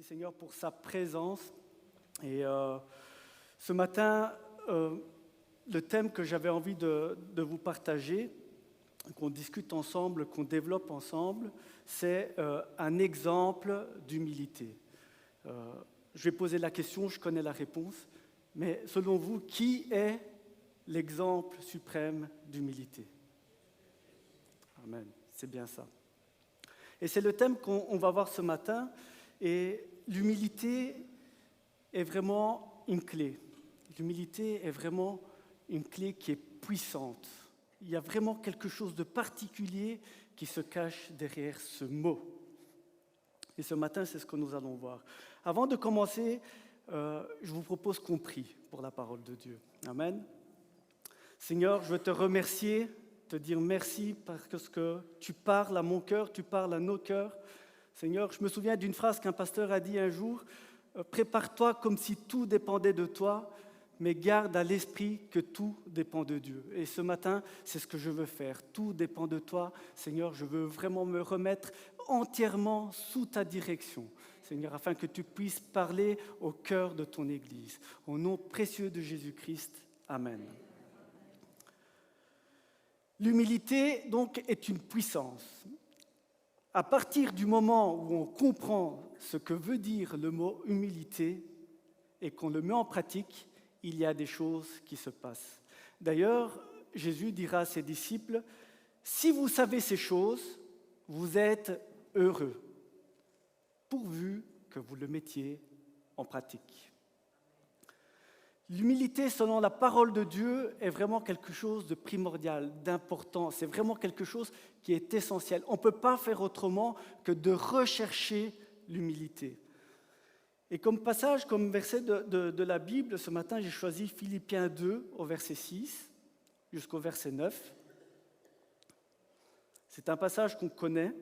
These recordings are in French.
Seigneur pour sa présence. Et ce matin, le thème que j'avais envie de vous partager, qu'on discute ensemble, qu'on développe ensemble, c'est un exemple d'humilité. Je vais poser la question, je connais la réponse, mais selon vous, qui est l'exemple suprême d'humilité? Amen, c'est bien ça. Et c'est le thème qu'on va voir ce matin. Et l'humilité est vraiment une clé. L'humilité est vraiment une clé qui est puissante. Il y a vraiment quelque chose de particulier qui se cache derrière ce mot. Et ce matin, c'est ce que nous allons voir. Avant de commencer, je vous propose qu'on prie pour la parole de Dieu. Amen. Seigneur, je veux te remercier, te dire merci parce que tu parles à mon cœur, tu parles à nos cœurs. Seigneur, je me souviens d'une phrase qu'un pasteur a dit un jour, « Prépare-toi comme si tout dépendait de toi, mais garde à l'esprit que tout dépend de Dieu. » Et ce matin, c'est ce que je veux faire. Tout dépend de toi. Seigneur, je veux vraiment me remettre entièrement sous ta direction. Seigneur, afin que tu puisses parler au cœur de ton Église. Au nom précieux de Jésus-Christ. Amen. L'humilité, donc, est une puissance. À partir du moment où on comprend ce que veut dire le mot humilité et qu'on le met en pratique, il y a des choses qui se passent. D'ailleurs, Jésus dira à ses disciples, « Si vous savez ces choses, vous êtes heureux, pourvu que vous le mettiez en pratique. » L'humilité, selon la parole de Dieu, est vraiment quelque chose de primordial, d'important. C'est vraiment quelque chose qui est essentiel. On ne peut pas faire autrement que de rechercher l'humilité. Et comme passage, comme verset de la Bible, ce matin, j'ai choisi Philippiens 2, au verset 6, jusqu'au verset 9. C'est un passage qu'on connaît,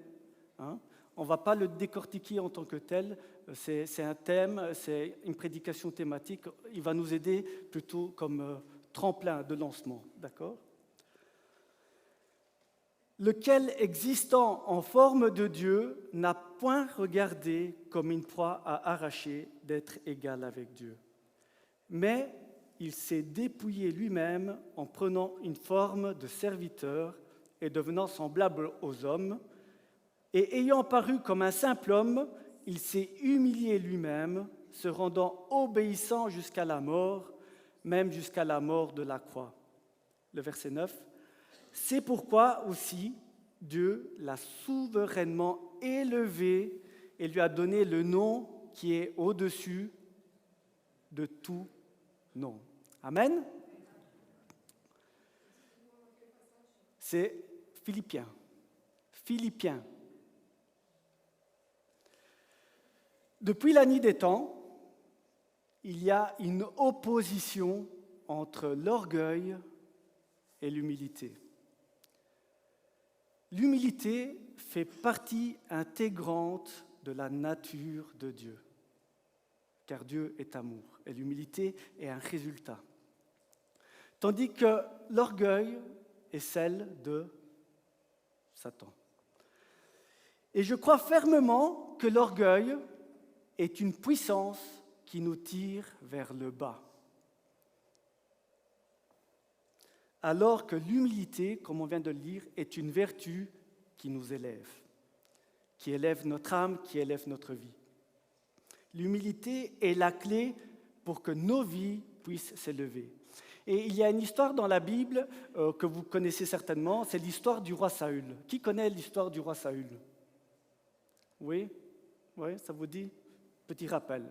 hein. On ne va pas le décortiquer en tant que tel, c'est un thème, c'est une prédication thématique, il va nous aider plutôt comme tremplin de lancement, d'accord ? Lequel, existant en forme de Dieu, n'a point regardé comme une proie à arracher d'être égal avec Dieu. Mais il s'est dépouillé lui-même en prenant une forme de serviteur et devenant semblable aux hommes, et ayant paru comme un simple homme, il s'est humilié lui-même, se rendant obéissant jusqu'à la mort, même jusqu'à la mort de la croix. Le verset 9. C'est pourquoi aussi Dieu l'a souverainement élevé et lui a donné le nom qui est au-dessus de tout nom. Amen. C'est Philippiens. Philippiens. Depuis la nuit des temps, il y a une opposition entre l'orgueil et l'humilité. L'humilité fait partie intégrante de la nature de Dieu, car Dieu est amour, et l'humilité est un résultat. Tandis que l'orgueil est celle de Satan. Et je crois fermement que l'orgueil est une puissance qui nous tire vers le bas. Alors que l'humilité, comme on vient de le lire, est une vertu qui nous élève, qui élève notre âme, qui élève notre vie. L'humilité est la clé pour que nos vies puissent s'élever. Et il y a une histoire dans la Bible que vous connaissez certainement, c'est l'histoire du roi Saül. Qui connaît l'histoire du roi Saül? Oui, ça vous dit? Petit rappel.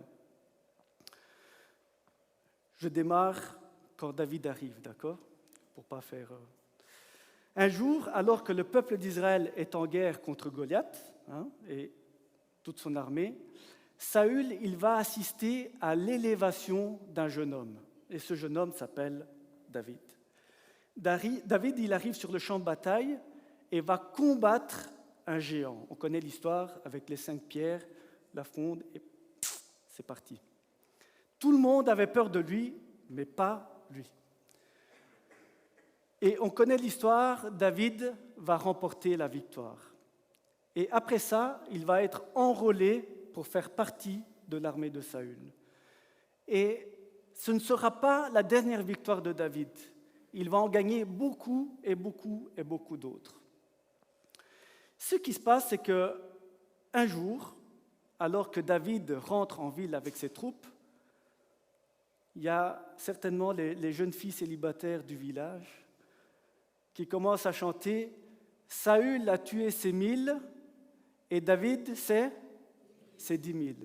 Je démarre quand David arrive, d'accord? Pour pas faire... Un jour, alors que le peuple d'Israël est en guerre contre Goliath, et toute son armée, Saül, il va assister à l'élévation d'un jeune homme. Et ce jeune homme s'appelle David. David, il arrive sur le champ de bataille et va combattre un géant. On connaît l'histoire avec les 5 pierres, la fronde, et c'est parti. Tout le monde avait peur de lui, mais pas lui. Et on connaît l'histoire, David va remporter la victoire. Et après ça, il va être enrôlé pour faire partie de l'armée de Saül. Et ce ne sera pas la dernière victoire de David. Il va en gagner beaucoup et beaucoup et beaucoup d'autres. Ce qui se passe, c'est qu'un jour, alors que David rentre en ville avec ses troupes, il y a certainement les jeunes filles célibataires du village qui commencent à chanter « Saül a tué ses 1000 et David ses 10 000 ».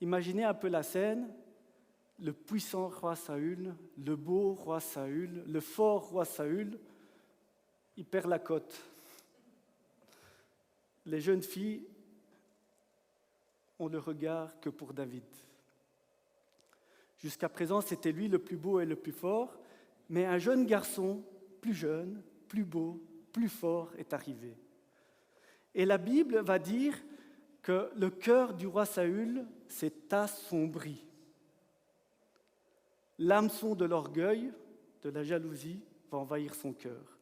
Imaginez un peu la scène, le puissant roi Saül, le beau roi Saül, le fort roi Saül, il perd la cote. Les jeunes filles ont le regard que pour David. Jusqu'à présent, c'était lui le plus beau et le plus fort, mais un jeune garçon, plus jeune, plus beau, plus fort, est arrivé. Et la Bible va dire que le cœur du roi Saül s'est assombri. L'hameçon de l'orgueil, de la jalousie, va envahir son cœur.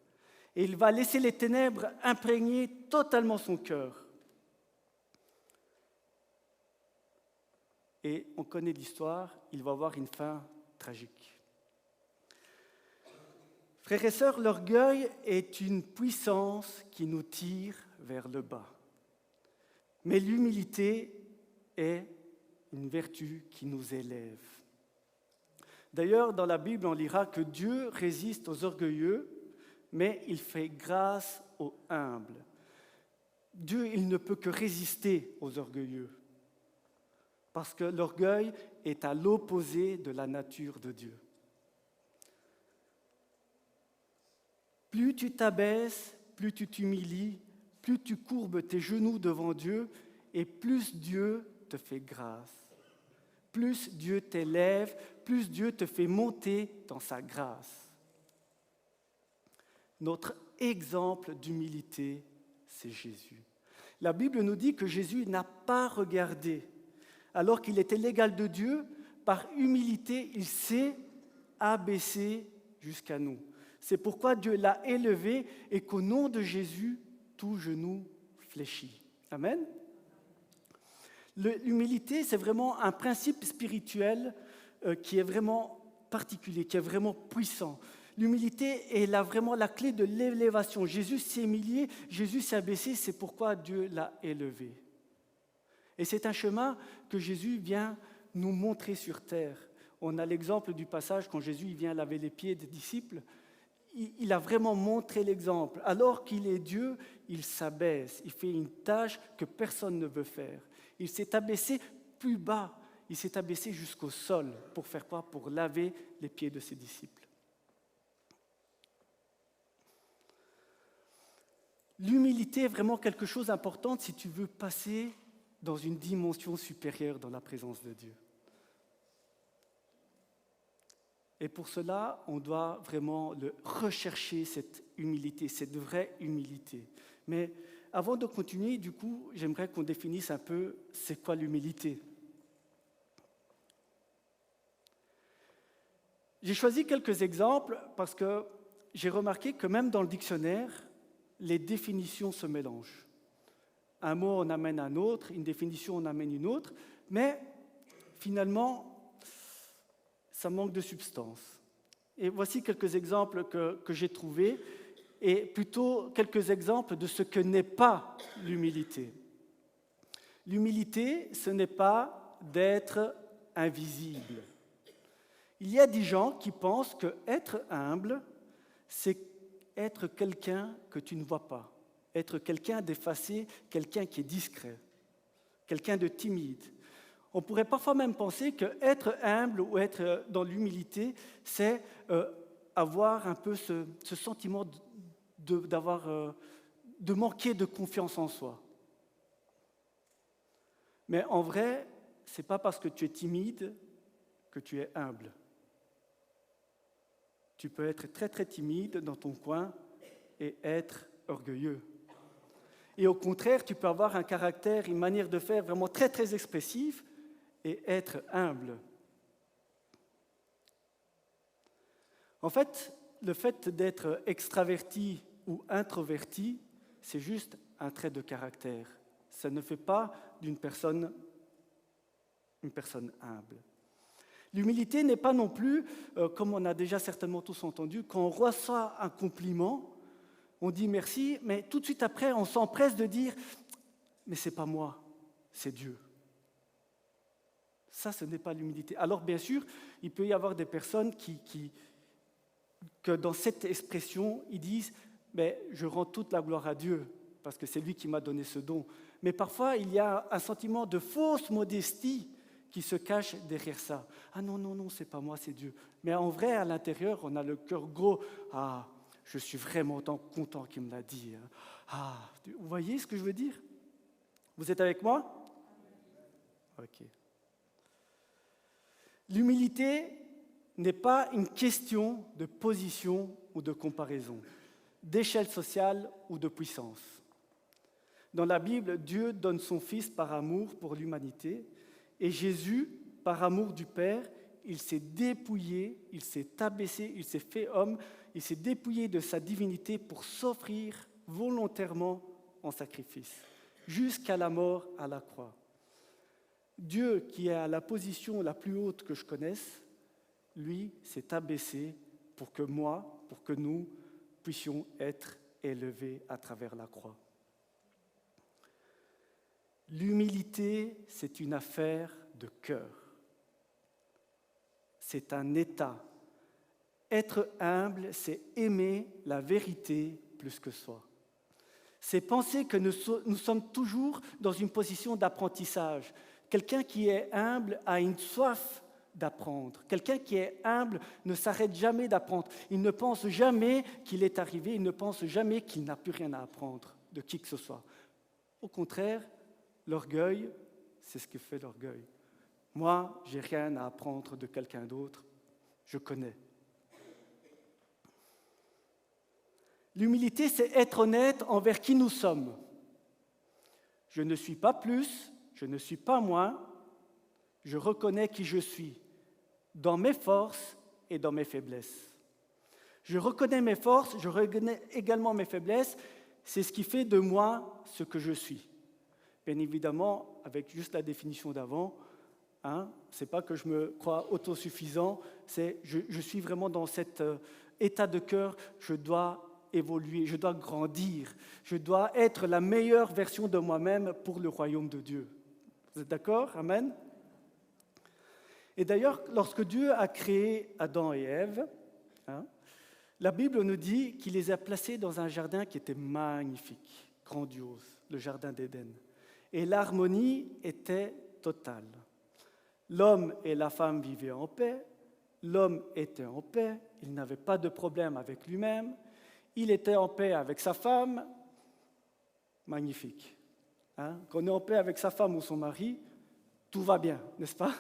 Et il va laisser les ténèbres imprégner totalement son cœur. Et on connaît l'histoire, il va avoir une fin tragique. Frères et sœurs, l'orgueil est une puissance qui nous tire vers le bas. Mais l'humilité est une vertu qui nous élève. D'ailleurs, dans la Bible, on lira que Dieu résiste aux orgueilleux, mais il fait grâce aux humbles. Dieu, il ne peut que résister aux orgueilleux, parce que l'orgueil est à l'opposé de la nature de Dieu. Plus tu t'abaisses, plus tu t'humilies, plus tu courbes tes genoux devant Dieu, et plus Dieu te fait grâce. Plus Dieu t'élève, plus Dieu te fait monter dans sa grâce. Notre exemple d'humilité, c'est Jésus. La Bible nous dit que Jésus n'a pas regardé. Alors qu'il était l'égal de Dieu, par humilité, il s'est abaissé jusqu'à nous. C'est pourquoi Dieu l'a élevé et qu'au nom de Jésus, tout genou fléchit. Amen. L'humilité, c'est vraiment un principe spirituel qui est vraiment particulier, qui est vraiment puissant. L'humilité est vraiment la clé de l'élévation. Jésus s'est humilié, Jésus s'est abaissé, c'est pourquoi Dieu l'a élevé. Et c'est un chemin que Jésus vient nous montrer sur terre. On a l'exemple du passage quand Jésus vient laver les pieds des disciples. Il a vraiment montré l'exemple. Alors qu'il est Dieu, il s'abaisse. Il fait une tâche que personne ne veut faire. Il s'est abaissé plus bas. Il s'est abaissé jusqu'au sol. Pour faire quoi? Pour laver les pieds de ses disciples. L'humilité est vraiment quelque chose d'important si tu veux passer dans une dimension supérieure dans la présence de Dieu. Et pour cela, on doit vraiment rechercher cette humilité, cette vraie humilité. Mais avant de continuer, du coup, j'aimerais qu'on définisse un peu c'est quoi l'humilité. J'ai choisi quelques exemples parce que j'ai remarqué que même dans le dictionnaire, les définitions se mélangent. Un mot en amène un autre, une définition en amène une autre, mais finalement, ça manque de substance. Et voici quelques exemples que j'ai trouvés, et plutôt quelques exemples de ce que n'est pas l'humilité. L'humilité, ce n'est pas d'être invisible. Il y a des gens qui pensent qu'être humble, c'est être quelqu'un que tu ne vois pas, être quelqu'un d'effacé, quelqu'un qui est discret, quelqu'un de timide. On pourrait parfois même penser qu'être humble ou être dans l'humilité, c'est avoir un peu ce sentiment de manquer de confiance en soi. Mais en vrai, ce n'est pas parce que tu es timide que tu es humble. Tu peux être très très timide dans ton coin et être orgueilleux. Et au contraire, tu peux avoir un caractère, une manière de faire vraiment très très expressive et être humble. En fait, le fait d'être extraverti ou introverti, c'est juste un trait de caractère. Ça ne fait pas d'une personne une personne humble. L'humilité n'est pas non plus, comme on a déjà certainement tous entendu, quand on reçoit un compliment, on dit merci, mais tout de suite après, on s'empresse de dire « mais ce n'est pas moi, c'est Dieu ». Ça, ce n'est pas l'humilité. Alors bien sûr, il peut y avoir des personnes que dans cette expression, ils disent mais « je rends toute la gloire à Dieu, parce que c'est lui qui m'a donné ce don ». Mais parfois, il y a un sentiment de fausse modestie qui se cache derrière ça. « Ah non, non, non, c'est pas moi, c'est Dieu ». Mais en vrai, à l'intérieur, on a le cœur gros. « Ah, je suis vraiment content qu'il me l'a dit. » Ah, vous voyez ce que je veux dire? Vous êtes avec moi? Ok. L'humilité n'est pas une question de position ou de comparaison, d'échelle sociale ou de puissance. Dans la Bible, Dieu donne son Fils par amour pour l'humanité, et Jésus, par amour du Père, il s'est dépouillé, il s'est abaissé, il s'est fait homme, il s'est dépouillé de sa divinité pour s'offrir volontairement en sacrifice, jusqu'à la mort à la croix. Dieu, qui est à la position la plus haute que je connaisse, lui s'est abaissé pour que moi, pour que nous puissions être élevés à travers la croix. L'humilité, c'est une affaire de cœur. C'est un état. Être humble, c'est aimer la vérité plus que soi. C'est penser que nous sommes toujours dans une position d'apprentissage. Quelqu'un qui est humble a une soif d'apprendre. Quelqu'un qui est humble ne s'arrête jamais d'apprendre. Il ne pense jamais qu'il est arrivé, il ne pense jamais qu'il n'a plus rien à apprendre de qui que ce soit. Au contraire, l'orgueil, c'est ce que fait l'orgueil. Moi, j'ai rien à apprendre de quelqu'un d'autre, je connais. L'humilité, c'est être honnête envers qui nous sommes. Je ne suis pas plus, je ne suis pas moins, je reconnais qui je suis, dans mes forces et dans mes faiblesses. Je reconnais mes forces, je reconnais également mes faiblesses, c'est ce qui fait de moi ce que je suis. Bien évidemment, avec juste la définition d'avant, ce n'est pas que je me crois autosuffisant, c'est je suis vraiment dans cet état de cœur, je dois évoluer, je dois grandir, je dois être la meilleure version de moi-même pour le royaume de Dieu. Vous êtes d'accord? Amen. Et d'ailleurs, lorsque Dieu a créé Adam et Ève, la Bible nous dit qu'il les a placés dans un jardin qui était magnifique, grandiose, le jardin d'Éden. Et l'harmonie était totale. L'homme et la femme vivaient en paix, l'homme était en paix, il n'avait pas de problème avec lui-même, il était en paix avec sa femme, magnifique. Quand on est en paix avec sa femme ou son mari, tout va bien, n'est-ce pas?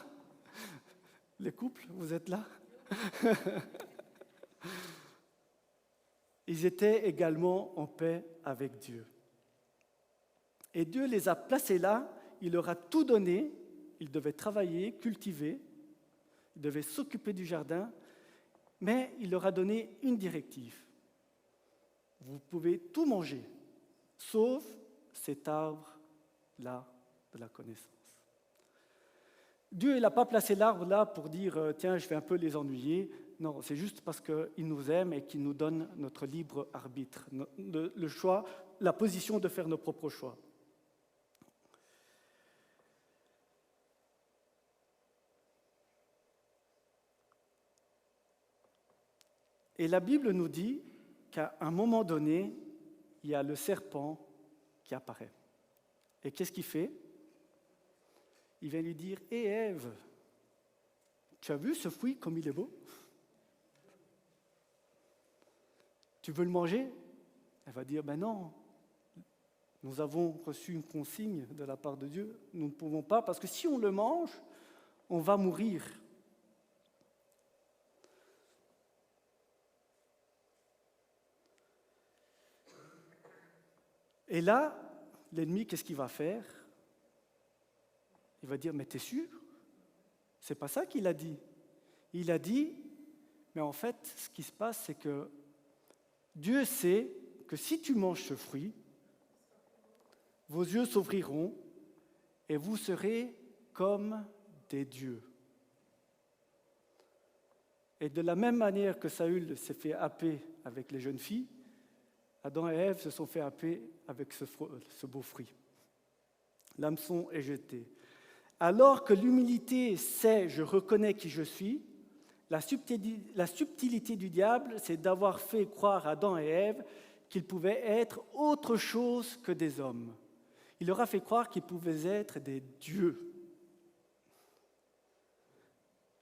Les couples, vous êtes là? Ils étaient également en paix avec Dieu. Et Dieu les a placés là, il leur a tout donné, ils devaient travailler, cultiver, ils devaient s'occuper du jardin, mais il leur a donné une directive. Vous pouvez tout manger, sauf cet arbre-là de la connaissance. Dieu il n'a pas placé l'arbre là pour dire « tiens, je vais un peu les ennuyer ». Non, c'est juste parce qu'il nous aime et qu'il nous donne notre libre arbitre, le choix, la position de faire nos propres choix. Et la Bible nous dit qu'à un moment donné, il y a le serpent qui apparaît. Et qu'est-ce qu'il fait? Il vient lui dire « Hé Ève, tu as vu ce fruit comme il est beau? Tu veux le manger ?» Elle va dire « Ben non, nous avons reçu une consigne de la part de Dieu, nous ne pouvons pas, parce que si on le mange, on va mourir. » Et là, l'ennemi, qu'est-ce qu'il va faire? Il va dire, mais t'es sûr? C'est pas ça qu'il a dit. Il a dit, mais en fait, ce qui se passe, c'est que Dieu sait que si tu manges ce fruit, vos yeux s'ouvriront et vous serez comme des dieux. Et de la même manière que Saül s'est fait happer avec les jeunes filles, Adam et Ève se sont fait happer avec ce beau fruit. L'hameçon est jeté. Alors que l'humilité, c'est « je reconnais qui je suis », la subtilité du diable, c'est d'avoir fait croire à Adam et Ève qu'ils pouvaient être autre chose que des hommes. Il leur a fait croire qu'ils pouvaient être des dieux.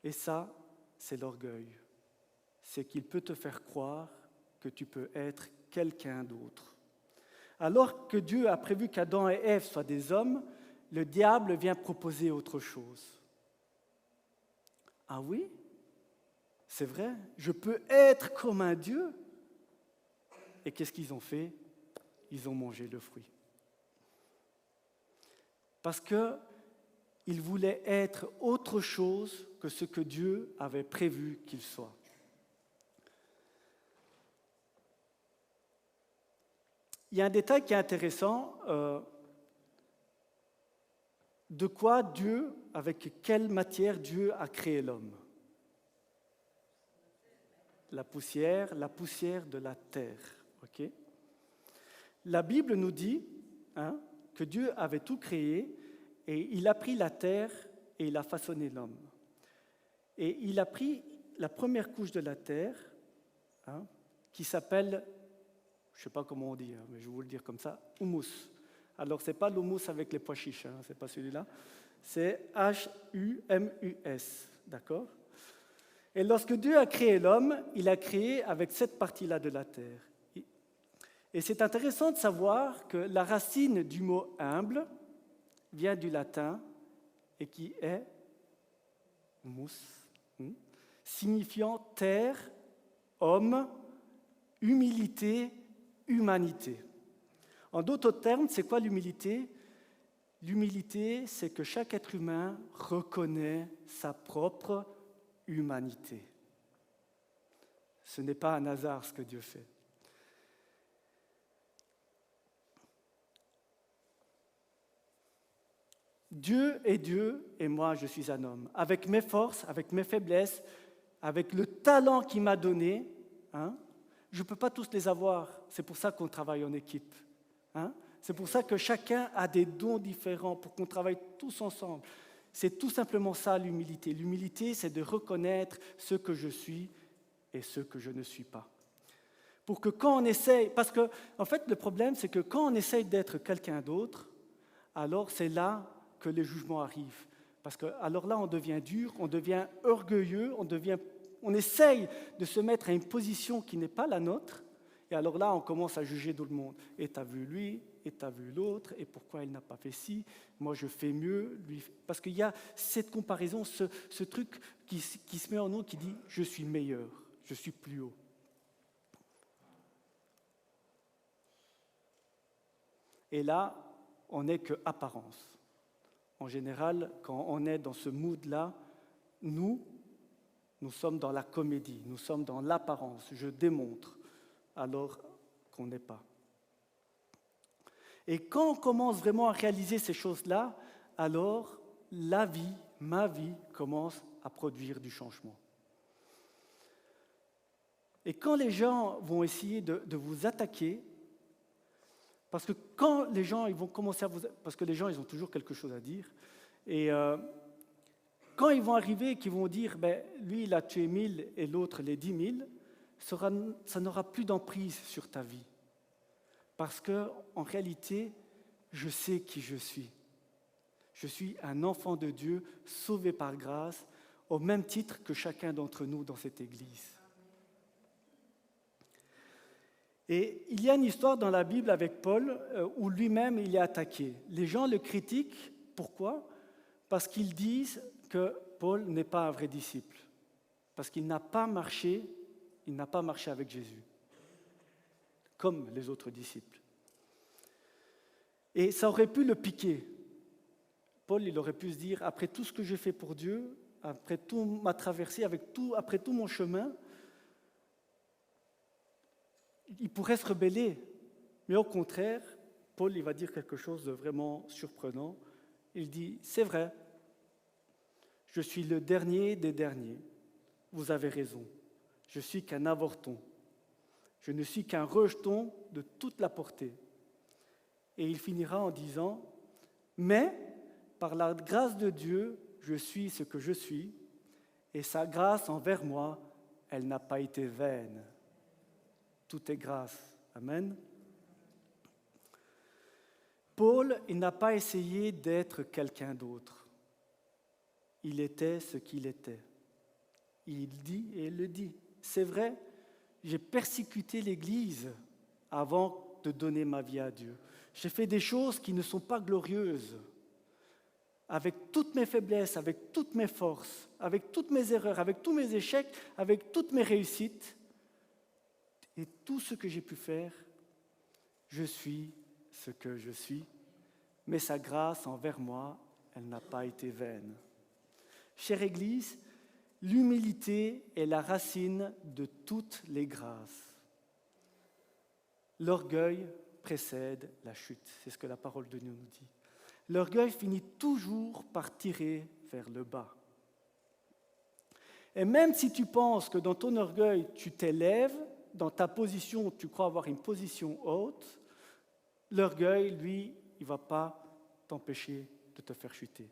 Et ça, c'est l'orgueil. C'est qu'il peut te faire croire que tu peux être quelqu'un d'autre. Alors que Dieu a prévu qu'Adam et Ève soient des hommes, le diable vient proposer autre chose. Ah oui? C'est vrai, je peux être comme un Dieu. Et qu'est-ce qu'ils ont fait? Ils ont mangé le fruit. Parce qu'ils voulaient être autre chose que ce que Dieu avait prévu qu'ils soient. Il y a un détail qui est intéressant. De quoi Dieu, avec quelle matière Dieu a créé l'homme? La poussière de la terre. Okay? La Bible nous dit que Dieu avait tout créé et il a pris la terre et il a façonné l'homme. Et il a pris la première couche de la terre qui s'appelle, je ne sais pas comment on dit, mais je vais vous le dire comme ça, humus. Alors, ce n'est pas l'humus avec les pois chiches, ce n'est pas celui-là, c'est H-U-M-U-S, d'accord? Et lorsque Dieu a créé l'homme, il a créé avec cette partie-là de la terre. Et c'est intéressant de savoir que la racine du mot « humble » vient du latin et qui est « humus », signifiant terre, homme, humilité, humanité. En d'autres termes, c'est quoi l'humilité? L'humilité, c'est que chaque être humain reconnaît sa propre humanité. Ce n'est pas un hasard ce que Dieu fait. Dieu est Dieu et moi je suis un homme. Avec mes forces, avec mes faiblesses, avec le talent qu'il m'a donné, je ne peux pas tous les avoir. C'est pour ça qu'on travaille en équipe. C'est pour ça que chacun a des dons différents, pour qu'on travaille tous ensemble. C'est tout simplement ça l'humilité. L'humilité, c'est de reconnaître ce que je suis et ce que je ne suis pas. Pour que quand on essaye, parce que en fait le problème c'est que quand on essaye d'être quelqu'un d'autre, alors c'est là que les jugements arrivent. Parce que alors là on devient dur, on devient orgueilleux, on essaye de se mettre à une position qui n'est pas la nôtre. Et alors là, on commence à juger tout le monde. Et tu as vu lui, et tu as vu l'autre, et pourquoi il n'a pas fait ci? Moi, je fais mieux. Lui. Parce qu'il y a cette comparaison, ce truc qui se met en nous, qui dit « je suis meilleur, je suis plus haut ». Et là, on n'est que apparence. En général, quand on est dans ce mood-là, nous sommes dans la comédie, nous sommes dans l'apparence. Je démontre. Alors qu'on n'est pas. Et quand on commence vraiment à réaliser ces choses-là, alors la vie, ma vie, commence à produire du changement. Et quand les gens vont essayer de vous attaquer, parce que quand les gens ils vont commencer à vous... Parce que les gens, ils ont toujours quelque chose à dire, et quand ils vont arriver et qu'ils vont dire, lui, il a tué 1000 et l'autre les 10 000, ça n'aura plus d'emprise sur ta vie. Parce qu'en réalité, je sais qui je suis. Je suis un enfant de Dieu, sauvé par grâce, au même titre que chacun d'entre nous dans cette Église. Et il y a une histoire dans la Bible avec Paul où lui-même il est attaqué. Les gens le critiquent. Pourquoi? Parce qu'ils disent que Paul n'est pas un vrai disciple. Parce qu'il n'a pas marché avec Jésus, comme les autres disciples. Et ça aurait pu le piquer. Paul, il aurait pu se dire, après tout ce que j'ai fait pour Dieu, après toute ma traversée, après tout mon chemin, il pourrait se rebeller. Mais au contraire, Paul il va dire quelque chose de vraiment surprenant. Il dit, c'est vrai, je suis le dernier des derniers. Vous avez raison, je suis qu'un avorton. Je ne suis qu'un rejeton de toute la portée. Et il finira en disant, mais par la grâce de Dieu, je suis ce que je suis, et sa grâce envers moi, elle n'a pas été vaine. Tout est grâce. Amen. Paul, il n'a pas essayé d'être quelqu'un d'autre. Il était ce qu'il était. Il dit, et il le dit, c'est vrai, j'ai persécuté l'Église avant de donner ma vie à Dieu. J'ai fait des choses qui ne sont pas glorieuses. Avec toutes mes faiblesses, avec toutes mes forces, avec toutes mes erreurs, avec tous mes échecs, avec toutes mes réussites, et tout ce que j'ai pu faire, je suis ce que je suis, mais sa grâce envers moi, elle n'a pas été vaine. Chère Église, l'humilité est la racine de toutes les grâces. L'orgueil précède la chute, c'est ce que la parole de Dieu nous dit. L'orgueil finit toujours par tirer vers le bas. Et même si tu penses que dans ton orgueil, tu t'élèves, dans ta position, tu crois avoir une position haute, l'orgueil, lui, il ne va pas t'empêcher de te faire chuter.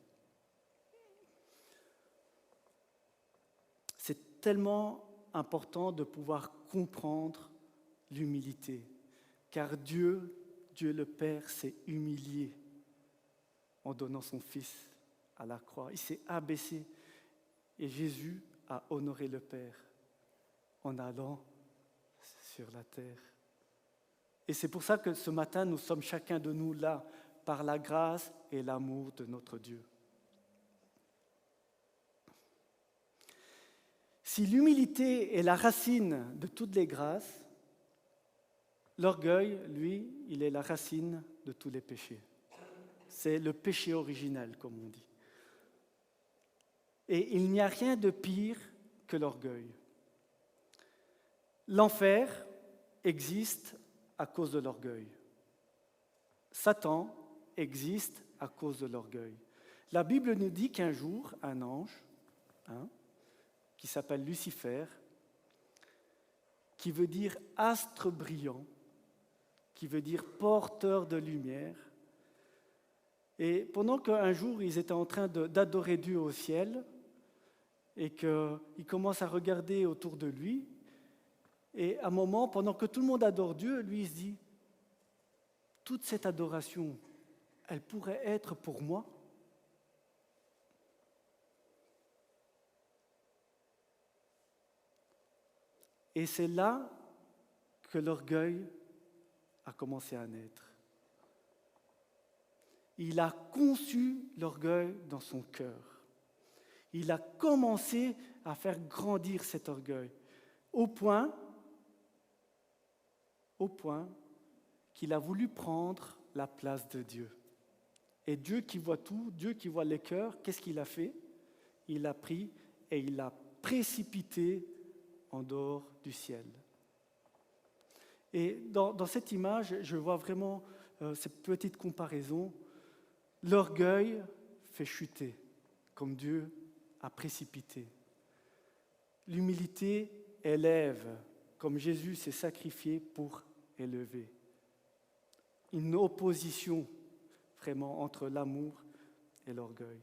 C'est tellement important de pouvoir comprendre l'humilité, car Dieu le Père, s'est humilié en donnant son Fils à la croix. Il s'est abaissé et Jésus a honoré le Père en allant sur la terre. Et c'est pour ça que ce matin, nous sommes chacun de nous là, par la grâce et l'amour de notre Dieu. Si l'humilité est la racine de toutes les grâces, l'orgueil, lui, il est la racine de tous les péchés. C'est le péché originel, comme on dit. Et il n'y a rien de pire que l'orgueil. L'enfer existe à cause de l'orgueil. Satan existe à cause de l'orgueil. La Bible nous dit qu'un jour, un ange, qui s'appelle Lucifer, qui veut dire astre brillant, qui veut dire porteur de lumière, et pendant qu'un jour, ils étaient en train d'adorer Dieu au ciel, et qu'il commence à regarder autour de lui, et à un moment, pendant que tout le monde adore Dieu, lui, il se dit, toute cette adoration, elle pourrait être pour moi. Et c'est là que l'orgueil a commencé à naître. Il a conçu l'orgueil dans son cœur. Il a commencé à faire grandir cet orgueil, au point qu'il a voulu prendre la place de Dieu. Et Dieu qui voit tout, Dieu qui voit les cœurs, qu'est-ce qu'il a fait? Il a pris et il l'a précipité en dehors du ciel. Et dans cette image, je vois vraiment cette petite comparaison. L'orgueil fait chuter, comme Dieu a précipité. L'humilité élève, comme Jésus s'est sacrifié pour élever. Une opposition vraiment entre l'amour et l'orgueil.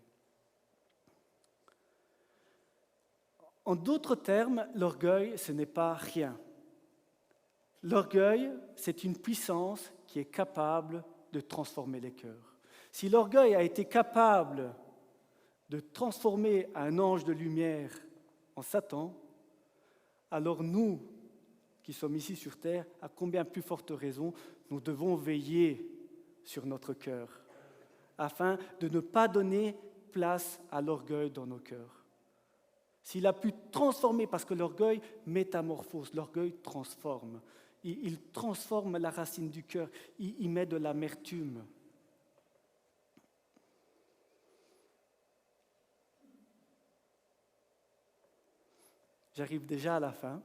En d'autres termes, l'orgueil, ce n'est pas rien. L'orgueil, c'est une puissance qui est capable de transformer les cœurs. Si l'orgueil a été capable de transformer un ange de lumière en Satan, alors nous, qui sommes ici sur terre, à combien plus forte raison nous devons veiller sur notre cœur, afin de ne pas donner place à l'orgueil dans nos cœurs. S'il a pu transformer, parce que l'orgueil métamorphose, l'orgueil transforme. Il transforme la racine du cœur, il met de l'amertume. J'arrive déjà à la fin.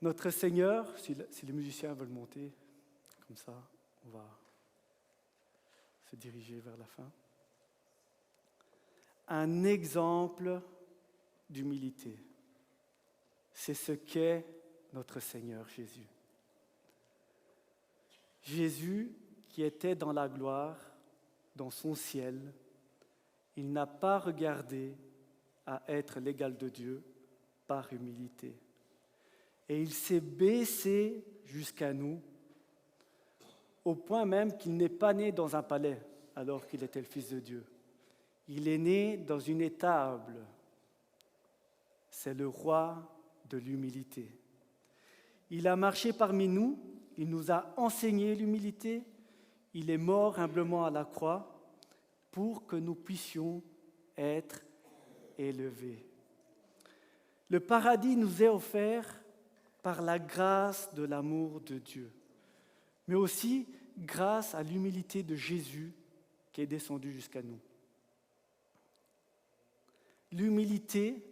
Notre Seigneur, si les musiciens veulent monter, comme ça, on va se diriger vers la fin. Un exemple d'humilité. C'est ce qu'est notre Seigneur Jésus. Jésus, qui était dans la gloire, dans son ciel, il n'a pas regardé à être l'égal de Dieu par humilité. Et il s'est baissé jusqu'à nous, au point même qu'il n'est pas né dans un palais alors qu'il était le Fils de Dieu. Il est né dans une étable. C'est le roi de l'humilité. Il a marché parmi nous, il nous a enseigné l'humilité, il est mort humblement à la croix pour que nous puissions être élevés. Le paradis nous est offert par la grâce de l'amour de Dieu, mais aussi grâce à l'humilité de Jésus qui est descendu jusqu'à nous. L'humilité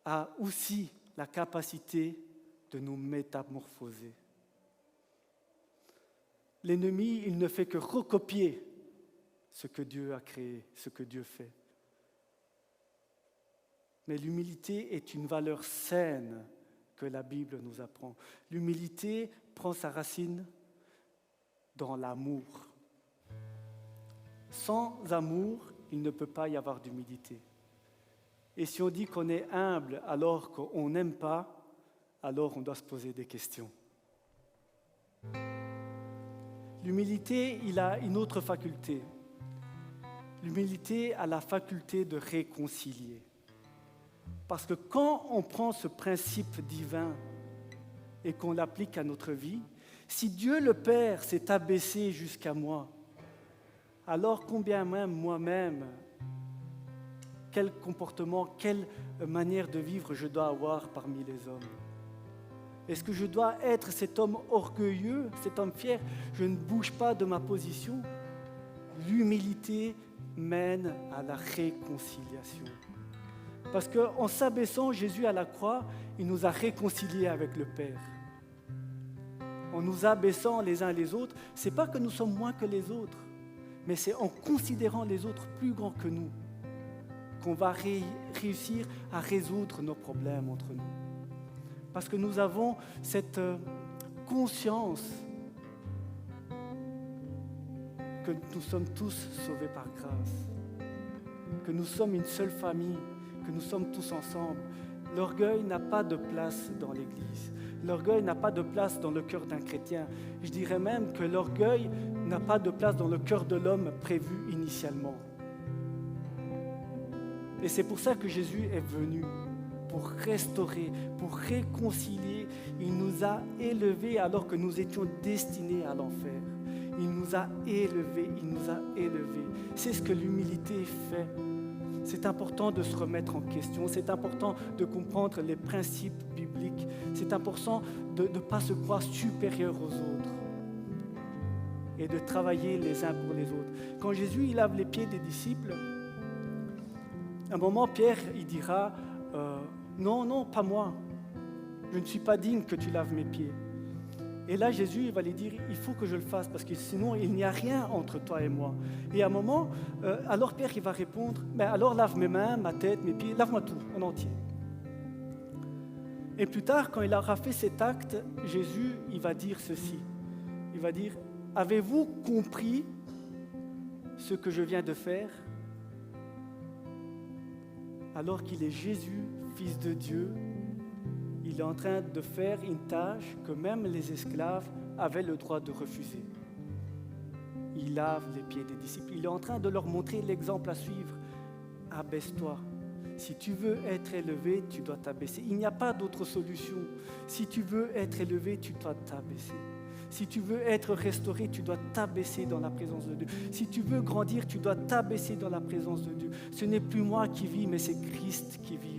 a aussi la capacité de nous métamorphoser. L'ennemi, il ne fait que recopier ce que Dieu a créé, ce que Dieu fait. Mais l'humilité est une valeur saine que la Bible nous apprend. L'humilité prend sa racine dans l'amour. Sans amour, il ne peut pas y avoir d'humilité. Et si on dit qu'on est humble alors qu'on n'aime pas, alors on doit se poser des questions. L'humilité, il a une autre faculté. L'humilité a la faculté de réconcilier. Parce que quand on prend ce principe divin et qu'on l'applique à notre vie, si Dieu le Père s'est abaissé jusqu'à moi, alors combien même moi-même, quel comportement, quelle manière de vivre je dois avoir parmi les hommes? Est-ce que je dois être cet homme orgueilleux, cet homme fier? Je ne bouge pas de ma position. L'humilité mène à la réconciliation. Parce qu'en s'abaissant Jésus à la croix, il nous a réconciliés avec le Père. En nous abaissant les uns les autres, ce n'est pas que nous sommes moins que les autres, mais c'est en considérant les autres plus grands que nous qu'on va réussir à résoudre nos problèmes entre nous. Parce que nous avons cette conscience que nous sommes tous sauvés par grâce, que nous sommes une seule famille, que nous sommes tous ensemble. L'orgueil n'a pas de place dans l'Église. L'orgueil n'a pas de place dans le cœur d'un chrétien. Je dirais même que l'orgueil n'a pas de place dans le cœur de l'homme prévu initialement. Et c'est pour ça que Jésus est venu, pour restaurer, pour réconcilier. Il nous a élevés alors que nous étions destinés à l'enfer. Il nous a élevés, il nous a élevés. C'est ce que l'humilité fait. C'est important de se remettre en question, c'est important de comprendre les principes bibliques, c'est important de ne pas se croire supérieur aux autres et de travailler les uns pour les autres. Quand Jésus il lave les pieds des disciples, à un moment Pierre il dira non, pas moi, je ne suis pas digne que tu laves mes pieds. Et là, Jésus il va lui dire, il faut que je le fasse, parce que sinon, il n'y a rien entre toi et moi. Et à un moment, alors Pierre, il va répondre, mais alors lave mes mains, ma tête, mes pieds, lave-moi tout, en entier. Et plus tard, quand il aura fait cet acte, Jésus, il va dire ceci. Il va dire, avez-vous compris ce que je viens de faire? Alors qu'il est Jésus, Fils de Dieu, il est en train de faire une tâche que même les esclaves avaient le droit de refuser. Il lave les pieds des disciples. Il est en train de leur montrer l'exemple à suivre. Abaisse-toi. Si tu veux être élevé, tu dois t'abaisser. Il n'y a pas d'autre solution. Si tu veux être élevé, tu dois t'abaisser. Si tu veux être restauré, tu dois t'abaisser dans la présence de Dieu. Si tu veux grandir, tu dois t'abaisser dans la présence de Dieu. Ce n'est plus moi qui vis, mais c'est Christ qui vit